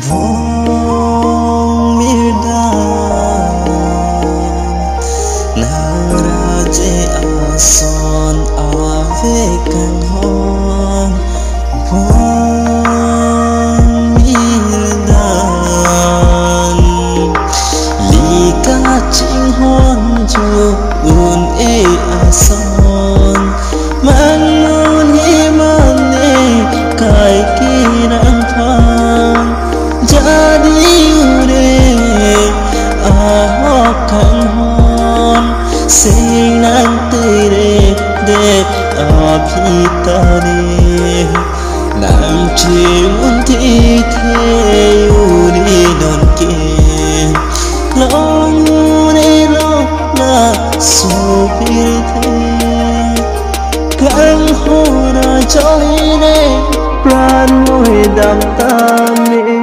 vong mirda naraje ason ave kan hon vong mirda lika ching hon ju un e ason mangun himane kai kirang phang jadi ure ahok kan hon sing nang tere det abhitane nang chiun thi the uri don ke long ne lo na so pirthe kan hora joine pran loi dam tame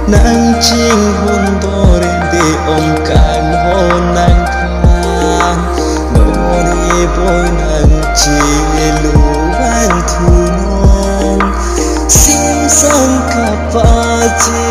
nang ching hon dore de om kan hon nang khan nori boy nang chi lu van thu non sim sam ka pa chi